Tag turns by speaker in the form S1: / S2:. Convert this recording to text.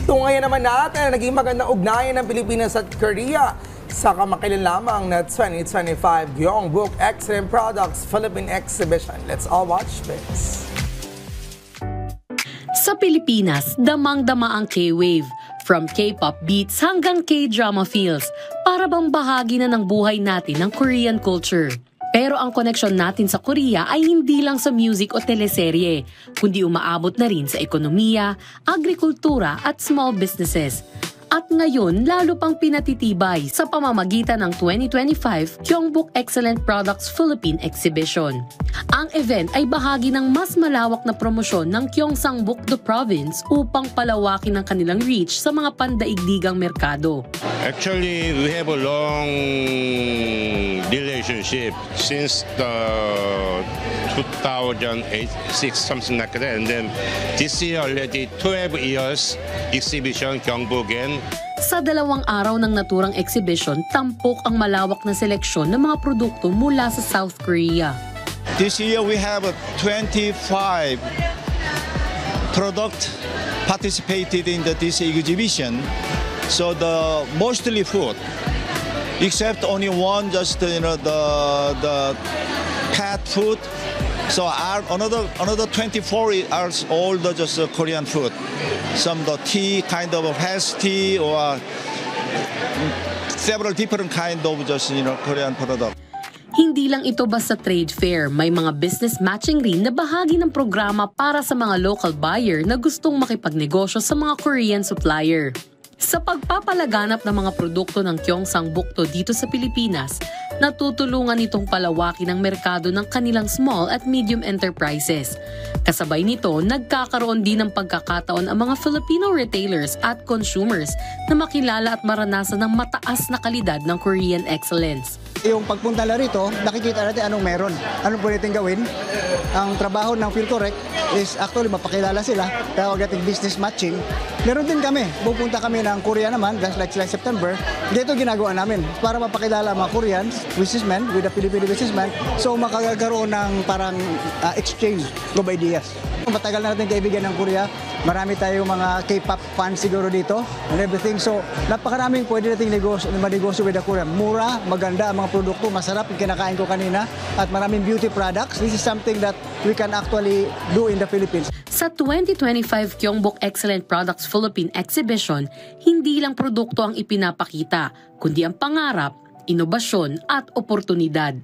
S1: Tungayan naman natin na naging magandang ugnayan ng Pilipinas at Korea sa kamakailan lamang na 2025 Gyeongbuk Excellent Products Philippine Exhibition. Let's all watch this.
S2: Sa Pilipinas, damang-dama ang K-Wave. From K-pop beats hanggang K-drama feels, para bang bahagi na ng buhay natin ng Korean culture. Pero ang koneksyon natin sa Korea ay hindi lang sa music o teleserye, kundi umaabot na rin sa ekonomiya, agrikultura at small businesses. At ngayon, lalo pang pinatitibay sa pamamagitan ng 2025 Gyeongbuk Excellent Products Philippine Exhibition. Ang event ay bahagi ng mas malawak na promosyon ng Gyeongsangbuk-do Province upang palawakin ang kanilang reach sa mga pandaigdigang merkado.
S3: Actually, we have a long relationship since the 2008, 6, something like that. And then this year already 12 years exhibition Gyeongbuk-en.
S2: Sa 2 araw ng naturang exhibition, tampok ang malawak na seleksyon ng mga produkto mula sa South Korea.
S4: This year we have 25 product participated in this exhibition. So the mostly food, except only one, just the cat food. So another 24 are all just Korean food. Some the tea, kind of health tea, or several different kind of just Korean product.
S2: Hindi lang ito basta trade fair, may mga business matching rin na bahagi ng programa para sa mga local buyer na gustong makipagnegosyo sa mga Korean supplier. Sa pagpapalaganap ng mga produkto ng Gyeongsangbuk-do dito sa Pilipinas, natutulungan itong palawakin ang merkado ng kanilang small at medium enterprises. Kasabay nito, nagkakaroon din ng pagkakataon ang mga Filipino retailers at consumers na makilala at maranasan ng mataas na kalidad ng Korean excellence.
S5: Yung pagpunta na rito, nakikita natin anong meron, anong pwede natin gawin. Ang trabaho ng PhilCorrect is actually mapakilala sila, tawag natin business matching. Meron din kami, pupunta kami ng Korea naman, just like September, dito ginagawa namin para mapakilala mga Koreans, businessmen with the Filipino businessmen, so makakaroon ng parang exchange of ideas. Matagal na natin kaibigan ng Korea, marami tayong mga K-pop fans siguro dito and everything. So napakaraming pwede nating manegosyo with the Korean. Mura, maganda ang mga produkto, masarap yung kinakain ko kanina at maraming beauty products. This is something that we can actually do in the Philippines.
S2: Sa 2025 Gyeongbuk Excellent Products Philippine Exhibition, hindi lang produkto ang ipinapakita, kundi ang pangarap, inobasyon at oportunidad.